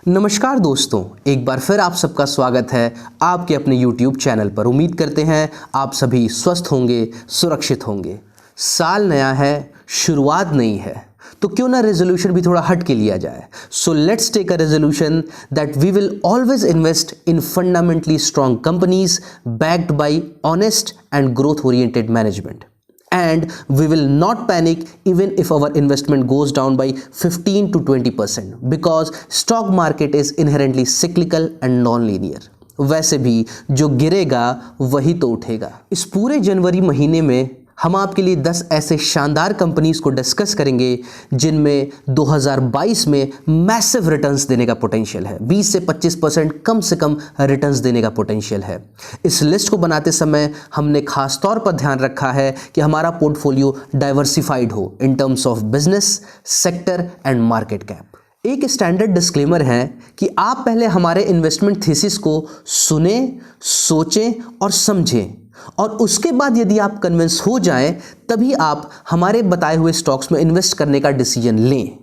नमस्कार दोस्तों, एक बार फिर आप सबका स्वागत है आपके अपने YouTube चैनल पर। उम्मीद करते हैं आप सभी स्वस्थ होंगे, सुरक्षित होंगे। साल नया है, शुरुआत नई है, तो क्यों ना रेजोल्यूशन भी थोड़ा हट के लिया जाए। So let's take a resolution that we will always invest in fundamentally strong companies backed by honest and growth oriented management. And we will not panic even if our investment goes down by 15 to 20% because stock market is inherently cyclical and non-linear. वैसे भी जो गिरेगा वही तो उठेगा। इस पूरे जनवरी महीने में हम आपके लिए 10 ऐसे शानदार कंपनीज को डिस्कस करेंगे जिनमें 2022 में मैसिव रिटर्न्स देने का पोटेंशियल है। 20 से 25% कम से कम रिटर्न्स देने का पोटेंशियल है। इस लिस्ट को बनाते समय हमने खास तौर पर ध्यान रखा है कि हमारा पोर्टफोलियो डाइवर्सिफाइड हो in terms of business, sector and market cap. एक स्टैंडर्ड डिस्क्लेमर है कि आप पहले हमारे इन्वेस्टमेंट थीसिस को सुने, सोचें और समझें, और उसके बाद यदि आप कन्विंस हो जाएं तभी आप हमारे बताए हुए स्टॉक्स में इन्वेस्ट करने का डिसीजन लें।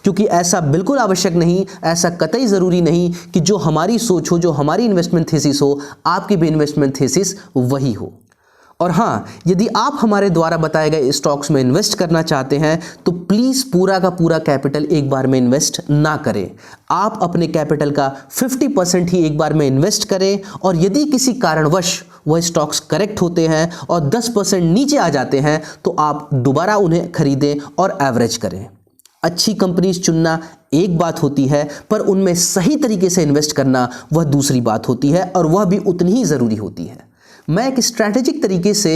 क्योंकि ऐसा बिल्कुल आवश्यक नहीं, ऐसा कतई ज़रूरी नहीं कि जो हमारी सोच हो, जो हमारी इन्वेस्टमेंट थीसिस हो, आपकी भी इन्वेस्टमेंट थीसिस वही हो। और हाँ, यदि आप हमारे द्वारा बताए गए स्टॉक्स में इन्वेस्ट करना चाहते हैं तो प्लीज़ पूरा का पूरा कैपिटल एक बार में इन्वेस्ट ना करें। आप अपने कैपिटल का 50% ही एक बार में इन्वेस्ट करें, और यदि किसी कारणवश वह स्टॉक्स करेक्ट होते हैं और 10% नीचे आ जाते हैं तो आप दोबारा उन्हें खरीदें और एवरेज करें। अच्छी कंपनीज चुनना एक बात होती है, पर उनमें सही तरीके से इन्वेस्ट करना वह दूसरी बात होती है, और वह भी उतनी ही ज़रूरी होती है। मैं एक स्ट्रैटेजिक तरीके से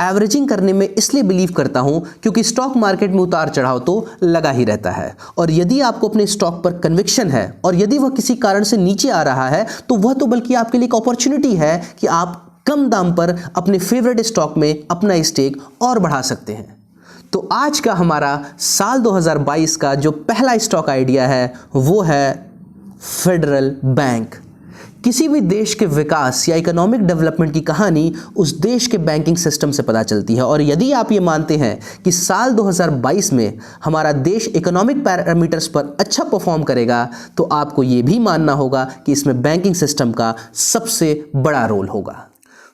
एवरेजिंग करने में इसलिए बिलीव करता हूं क्योंकि स्टॉक मार्केट में उतार चढ़ाव तो लगा ही रहता है, और यदि आपको अपने स्टॉक पर कन्विक्शन है और यदि वह किसी कारण से नीचे आ रहा है तो वह तो बल्कि आपके लिए एक अपॉर्चुनिटी है कि आप कम दाम पर अपने फेवरेट स्टॉक में अपना स्टेक और बढ़ा सकते हैं। तो आज का हमारा साल 2022 का जो पहला स्टॉक आइडिया है वो है फेडरल बैंक। किसी भी देश के विकास या इकोनॉमिक डेवलपमेंट की कहानी उस देश के बैंकिंग सिस्टम से पता चलती है, और यदि आप ये मानते हैं कि साल 2022 में हमारा देश इकोनॉमिक पैरामीटर्स पर अच्छा परफॉर्म करेगा तो आपको ये भी मानना होगा कि इसमें बैंकिंग सिस्टम का सबसे बड़ा रोल होगा।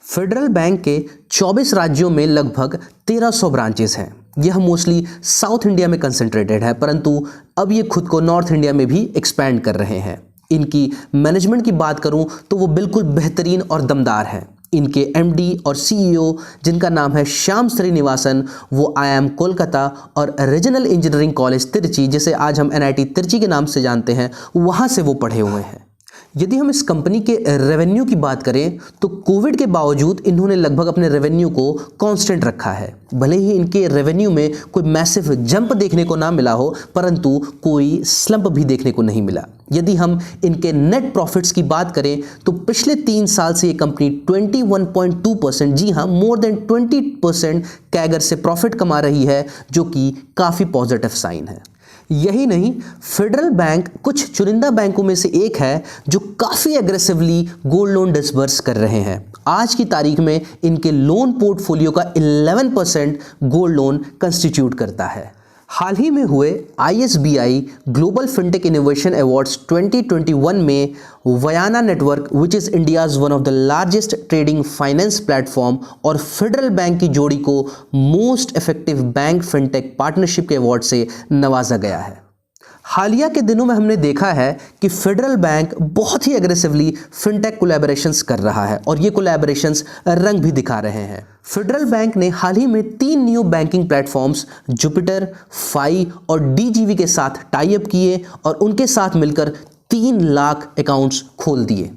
फेडरल बैंक के 24 राज्यों में लगभग 1300 ब्रांचेस हैं। यह मोस्टली साउथ इंडिया में कंसंट्रेटेड है, परंतु अब ये खुद को नॉर्थ इंडिया में भी एक्सपैंड कर रहे हैं। इनकी मैनेजमेंट की बात करूं तो वो बिल्कुल बेहतरीन और दमदार है। इनके एमडी और सीईओ जिनका नाम है श्याम श्रीनिवासन, वो IIM कोलकाता और रीजनल इंजीनियरिंग कॉलेज तिरची, जिसे आज हम NIT तिरची के नाम से जानते हैं, वहाँ से वो पढ़े हुए हैं। यदि हम इस कंपनी के रेवेन्यू की बात करें तो कोविड के बावजूद इन्होंने लगभग अपने रेवेन्यू को कांस्टेंट रखा है। भले ही इनके रेवेन्यू में कोई मैसिव जंप देखने को ना मिला हो, परंतु कोई स्लंप भी देखने को नहीं मिला। यदि हम इनके नेट प्रॉफिट्स की बात करें तो पिछले 3 साल से ये कंपनी 21.2%, जी हाँ, मोर देन 20% कैगर से प्रॉफिट कमा रही है, जो कि काफ़ी पॉजिटिव साइन है। यही नहीं, फेडरल बैंक कुछ चुनिंदा बैंकों में से एक है जो काफ़ी एग्रेसिवली गोल्ड लोन डिसबर्स कर रहे हैं। आज की तारीख में इनके लोन पोर्टफोलियो का 11% गोल्ड लोन कंस्टिट्यूट करता है। हाल ही में हुए ISBI global fintech innovation awards 2021 में Vayana network, which is India's one of the largest trading finance platform, और फेडरल बैंक की जोड़ी को most effective bank fintech partnership के अवार्ड से नवाजा गया है। हालिया के दिनों में हमने देखा है कि फेडरल बैंक बहुत ही एग्रेसिवली फिनटेक कोलैबोरेशंस कर रहा है, और ये कोलैबोरेशंस रंग भी दिखा रहे हैं। फेडरल बैंक ने हाल ही में 3 new banking platforms Jupiter, Fi और DGV के साथ टाई अप किए और उनके साथ मिलकर 3 लाख अकाउंट्स खोल दिए।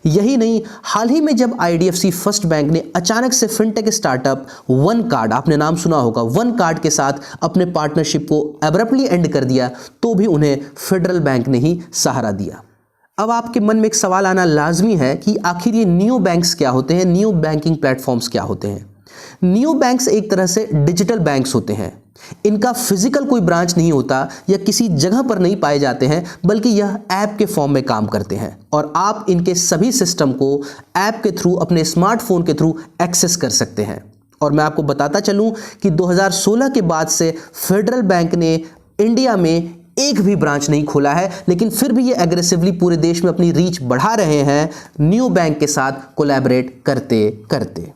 यही नहीं, हाल ही में जब IDFC फर्स्ट बैंक ने अचानक से फिनटेक स्टार्टअप वन कार्ड, आपने नाम सुना होगा, वन कार्ड के साथ अपने पार्टनरशिप को एब्रप्टली एंड कर दिया, तो भी उन्हें फेडरल बैंक ने ही सहारा दिया। अब आपके मन में एक सवाल आना लाजमी है कि आखिर ये न्यू बैंक्स क्या होते हैं, न्यू बैंकिंग प्लेटफॉर्म्स क्या होते हैं। न्यू बैंक्स एक तरह से डिजिटल बैंक्स होते हैं। इनका फिजिकल कोई ब्रांच नहीं होता या किसी जगह पर नहीं पाए जाते हैं, बल्कि यह ऐप के फॉर्म में काम करते हैं, और आप इनके सभी सिस्टम को ऐप के थ्रू, अपने स्मार्टफोन के थ्रू एक्सेस कर सकते हैं। और मैं आपको बताता चलूं कि 2016 के बाद से फेडरल बैंक ने इंडिया में एक भी ब्रांच नहीं खोला है, लेकिन फिर भी ये एग्रेसिवली पूरे देश में अपनी रीच बढ़ा रहे हैं नियो बैंक के साथ कोलैबोरेट करते करते।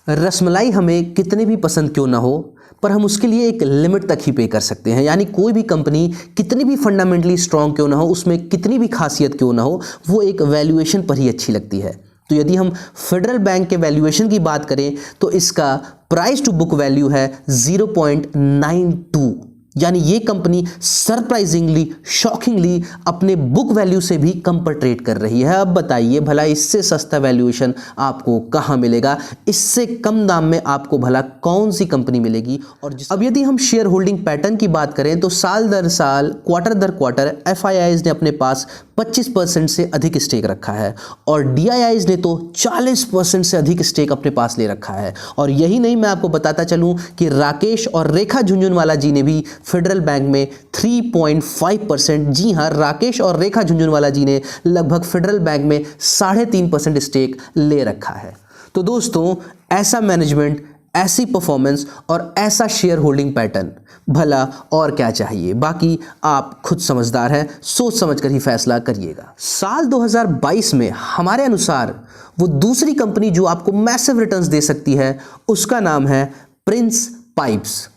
रसमलाई हमें कितने भी पसंद क्यों ना हो, पर हम उसके लिए एक लिमिट तक ही पे कर सकते हैं। यानी कोई भी कंपनी कितनी भी फंडामेंटली स्ट्रांग क्यों ना हो, उसमें कितनी भी खासियत क्यों ना हो, वो एक वैल्यूएशन पर ही अच्छी लगती है। तो यदि हम फेडरल बैंक के वैल्यूएशन की बात करें तो इसका प्राइस टू बुक वैल्यू है 0.92, यानी ये कंपनी सरप्राइजिंगली, शॉकिंगली अपने बुक वैल्यू से भी कम पर ट्रेड कर रही है। अब बताइए भला इससे सस्ता वैल्यूएशन आपको कहां मिलेगा, इससे कम दाम में आपको भला कौन सी कंपनी मिलेगी। और अब यदि हम शेयर होल्डिंग पैटर्न की बात करें तो साल दर साल, क्वार्टर दर क्वार्टर एफआईआईज ने अपने पास 25% से अधिक स्टेक रखा है और डीआईआईज ने तो 40% से अधिक स्टेक अपने पास ले रखा है। और यही नहीं, मैं आपको बताता चलूं कि राकेश और रेखा झुंझुनवाला जी ने भी फेडरल बैंक में 3.5%, जी हां, राकेश और रेखा झुंझुनवाला जी ने लगभग फेडरल बैंक में 3.5% स्टेक ले रखा है। तो दोस्तों, ऐसा मैनेजमेंट, ऐसी परफॉर्मेंस और ऐसा शेयर होल्डिंग पैटर्न, भला और क्या चाहिए। बाकी आप खुद समझदार हैं, सोच समझकर ही फैसला करिएगा। साल 2022 में हमारे अनुसार वो दूसरी कंपनी जो आपको मैसिव रिटर्न्स दे सकती है, उसका नाम है प्रिंस पाइप्स।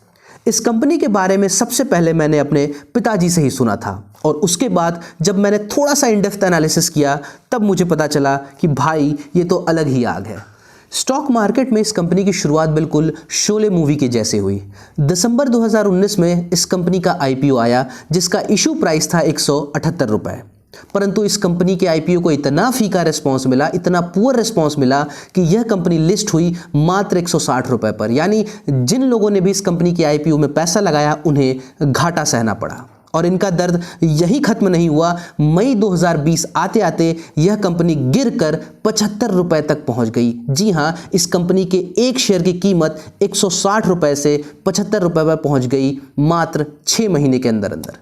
इस कंपनी के बारे में सबसे पहले मैंने अपने पिताजी से ही सुना था और उसके बाद जब मैंने थोड़ा सा इन डेप्थ एनालिसिस किया तब मुझे पता चला कि भाई ये तो अलग ही आग है। स्टॉक मार्केट में इस कंपनी की शुरुआत बिल्कुल शोले मूवी के जैसे हुई। दिसंबर 2019 में इस कंपनी का आईपीओ आया जिसका इशू प्राइस था 178 रुपये, परंतु इस कंपनी के आईपीओ को इतना फीका रिस्पांस मिला, इतना पुअर रिस्पांस मिला कि यह कंपनी लिस्ट हुई मात्र 160 रुपये पर। यानी जिन लोगों ने भी इस कंपनी के आईपीओ में पैसा लगाया उन्हें घाटा सहना पड़ा और इनका दर्द यही खत्म नहीं हुआ। मई 2020 आते आते यह कंपनी गिरकर 75 रुपए तक पहुंच गई। जी हां, इस कंपनी के एक शेयर की कीमत 160 रुपए से 75 रुपए पर पहुंच गई मात्र 6 महीने के अंदर अंदर।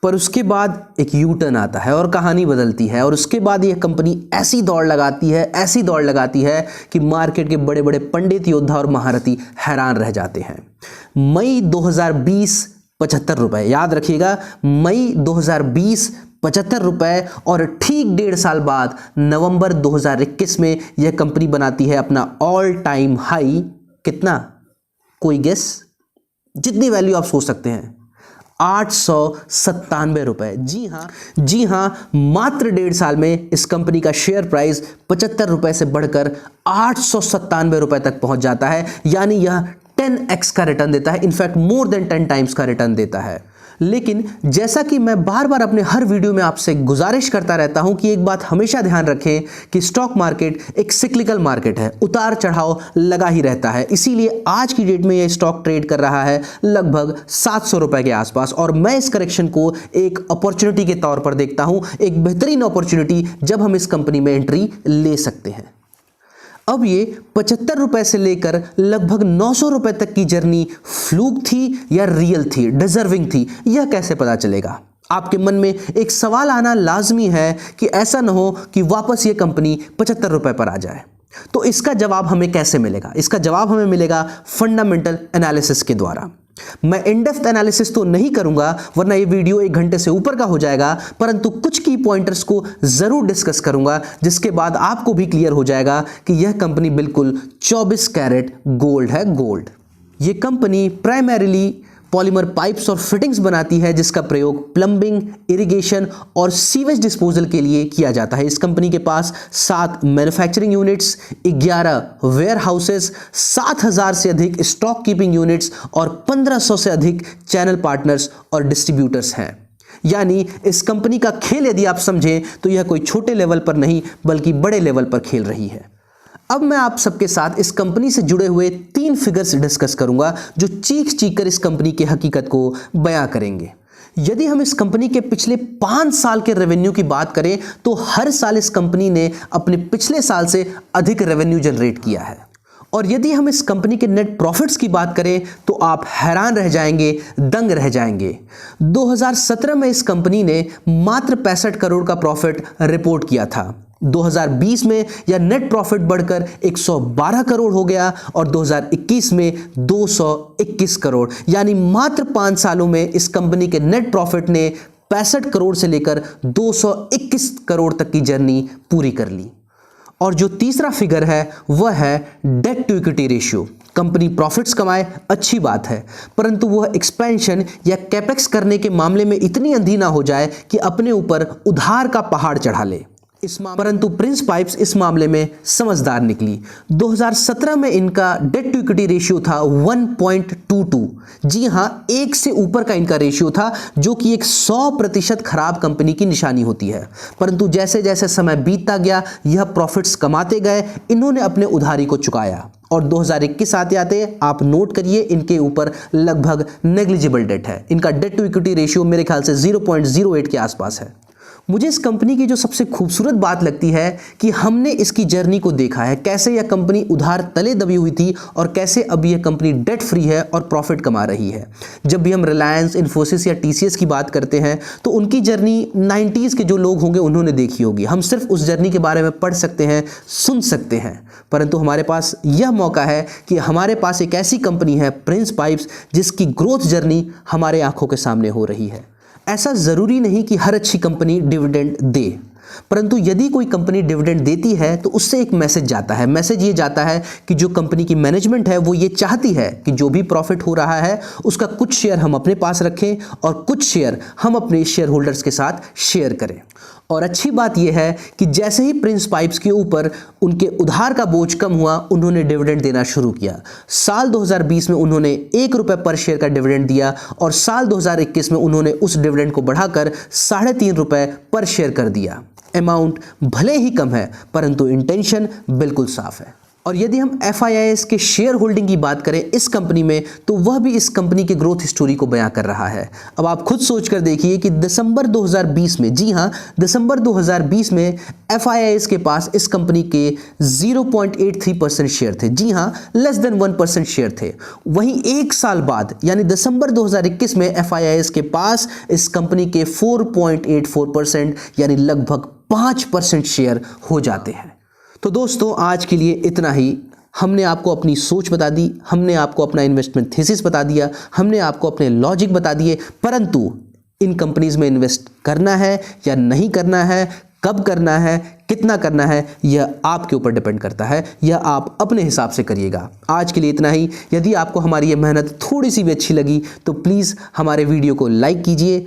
पर उसके बाद एक यू टर्न आता है और कहानी बदलती है और उसके बाद यह कंपनी ऐसी दौड़ लगाती है कि मार्केट के बड़े बड़े पंडित, योद्धा और महारथी हैरान रह जाते हैं। मई 2020 75 रुपए, याद रखिएगा, मई 2020 75 रुपए। और ठीक 1.5 साल बाद नवंबर 2021 में यह कंपनी बनाती है अपना ऑल टाइम हाई। कितना, कोई गेस? जितनी वैल्यू आप सोच सकते हैं, 897 रुपए। जी हां, मात्र 1.5 साल में इस कंपनी का शेयर प्राइस 75 रुपए से बढ़कर 897 रुपए तक पहुंच जाता है। यानी यह 10x का रिटर्न देता है, इनफैक्ट मोर देन 10 टाइम्स का रिटर्न देता है। लेकिन जैसा कि मैं बार बार अपने हर वीडियो में आपसे गुजारिश करता रहता हूं कि एक बात हमेशा ध्यान रखें कि स्टॉक मार्केट एक सिक्लिकल मार्केट है, उतार चढ़ाव लगा ही रहता है। इसीलिए आज की डेट में यह स्टॉक ट्रेड कर रहा है लगभग 700 रुपए के आसपास और मैं इस करेक्शन को एक अपॉर्चुनिटी के तौर पर देखता हूं, एक बेहतरीन अपॉर्चुनिटी जब हम इस कंपनी में एंट्री ले सकते हैं। अब ये 75 रुपए से लेकर लगभग 900 रुपए तक की जर्नी फ्लूक थी या रियल थी, डिजर्विंग थी, यह कैसे पता चलेगा? आपके मन में एक सवाल आना लाजमी है कि ऐसा ना हो कि वापस ये कंपनी 75 रुपए पर आ जाए। तो इसका जवाब हमें कैसे मिलेगा? इसका जवाब हमें मिलेगा फंडामेंटल एनालिसिस के द्वारा। मैं इन डेप्थ एनालिसिस तो नहीं करूंगा वरना ये वीडियो 1 घंटे से ऊपर का हो जाएगा, परंतु कुछ की पॉइंटर्स को जरूर डिस्कस करूंगा जिसके बाद आपको भी क्लियर हो जाएगा कि यह कंपनी बिल्कुल 24 कैरेट गोल्ड है, गोल्ड। ये कंपनी प्राइमरीली पॉलीमर पाइप्स और फिटिंग्स बनाती है जिसका प्रयोग प्लम्बिंग, इरिगेशन और सीवेज डिस्पोजल के लिए किया जाता है। इस कंपनी के पास 7 मैन्युफैक्चरिंग यूनिट्स, 11 वेयर हाउसेस, 7000 से अधिक स्टॉक कीपिंग यूनिट्स और 1500 से अधिक चैनल पार्टनर्स और डिस्ट्रीब्यूटर्स हैं। यानी इस कंपनी का खेल यदि आप समझें तो यह कोई छोटे लेवल पर नहीं बल्कि बड़े लेवल पर खेल रही है। अब मैं आप सबके साथ इस कंपनी से जुड़े हुए 3 फिगर्स डिस्कस करूंगा जो चीख कर इस कंपनी की हकीकत को बयां करेंगे। यदि हम इस कंपनी के पिछले 5 साल के रेवेन्यू की बात करें तो हर साल इस कंपनी ने अपने पिछले साल से अधिक रेवेन्यू जनरेट किया है। और यदि हम इस कंपनी के नेट प्रॉफिट्स की बात करें तो आप हैरान रह जाएंगे, दंग रह जाएंगे। 2017 में इस कंपनी ने मात्र 65 करोड़ का प्रॉफिट रिपोर्ट किया था 2020 में यह नेट प्रॉफिट बढ़कर 112 करोड़ हो गया और 2021 में 221 करोड़, यानी मात्र 5 सालों में इस कंपनी के नेट प्रॉफिट ने 65 करोड़ से लेकर 221 करोड़ तक की जर्नी पूरी कर ली। और जो तीसरा फिगर है वह है debt to equity ratio. Company profits कमाए, अच्छी बात है, परंतु वह एक्सपेंशन या कैपेक्स करने के मामले में इतनी अंधी ना हो जाए कि अपने ऊपर उधार का पहाड़ चढ़ा ले। परंतु प्रिंस पाइप्स इस मामले में समझदार निकली। 2017 में इनका डेट टू इक्विटी रेशियो था 1.22। जी हां, 1 से ऊपर का इनका रेशियो था, जो कि एक 100% खराब कंपनी की निशानी होती है। परंतु जैसे जैसे समय बीतता गया, यह प्रॉफिट्स कमाते गए, इन्होंने अपने उधारी को चुकाया और 2021 आते आते आप नोट करिए, इनके ऊपर लगभग नेग्लिजिबल डेट है। इनका डेट टू इक्विटी रेशियो मेरे ख्याल से 0.08 के आसपास है। मुझे इस कंपनी की जो सबसे खूबसूरत बात लगती है कि हमने इसकी जर्नी को देखा है, कैसे यह कंपनी उधार तले दबी हुई थी और कैसे अब यह कंपनी डेट फ्री है और प्रॉफिट कमा रही है। जब भी हम रिलायंस, इन्फोसिस या टीसीएस की बात करते हैं तो उनकी जर्नी 90s के जो लोग होंगे उन्होंने देखी होगी। हम सिर्फ उस जर्नी के बारे में पढ़ सकते हैं, सुन सकते हैं, परंतु हमारे पास यह मौका है कि हमारे पास एक ऐसी कंपनी है प्रिंस पाइप्स, जिसकी ग्रोथ जर्नी हमारे आंखों के सामने हो रही है। ऐसा ज़रूरी नहीं कि हर अच्छी कंपनी डिविडेंड दे, परंतु यदि कोई कंपनी डिविडेंड देती है तो उससे एक मैसेज जाता है। मैसेज ये जाता है कि जो कंपनी की मैनेजमेंट है वो ये चाहती है कि जो भी प्रॉफिट हो रहा है उसका कुछ शेयर हम अपने पास रखें और कुछ शेयर हम अपने शेयर होल्डर्स के साथ शेयर करें। और अच्छी बात यह है कि जैसे ही प्रिंस पाइप्स के ऊपर उनके उधार का बोझ कम हुआ, उन्होंने डिविडेंड देना शुरू किया। साल 2020 में उन्होंने 1 रुपये पर शेयर का डिविडेंड दिया और साल 2021 में उन्होंने उस डिविडेंड को बढ़ाकर 3.5 रुपये पर शेयर कर दिया। अमाउंट भले ही कम है, परंतु इंटेंशन बिल्कुल साफ है। और यदि हम FIIs के शेयर होल्डिंग की बात करें इस कंपनी में, तो वह भी इस कंपनी के ग्रोथ स्टोरी को बयां कर रहा है। अब आप खुद सोच कर देखिए कि दिसंबर 2020 में, जी हां, दिसंबर 2020 में FIIs के पास इस कंपनी के 0.83% शेयर थे। जी हां, लेस देन 1% शेयर थे। वहीं एक साल बाद यानी दिसंबर 2021 में FIIs के पास इस कंपनी के 4.84% यानी लगभग 5% शेयर हो जाते हैं। तो दोस्तों, आज के लिए इतना ही। हमने आपको अपनी सोच बता दी, हमने आपको अपना इन्वेस्टमेंट थीसिस बता दिया, हमने आपको अपने लॉजिक बता दिए, परंतु इन कंपनीज में इन्वेस्ट करना है या नहीं करना है, कब करना है, कितना करना है, यह आपके ऊपर डिपेंड करता है। यह आप अपने हिसाब से करिएगा। आज के लिए इतना ही। यदि आपको हमारी ये मेहनत थोड़ी सी भी अच्छी लगी तो प्लीज़ हमारे वीडियो को लाइक कीजिए।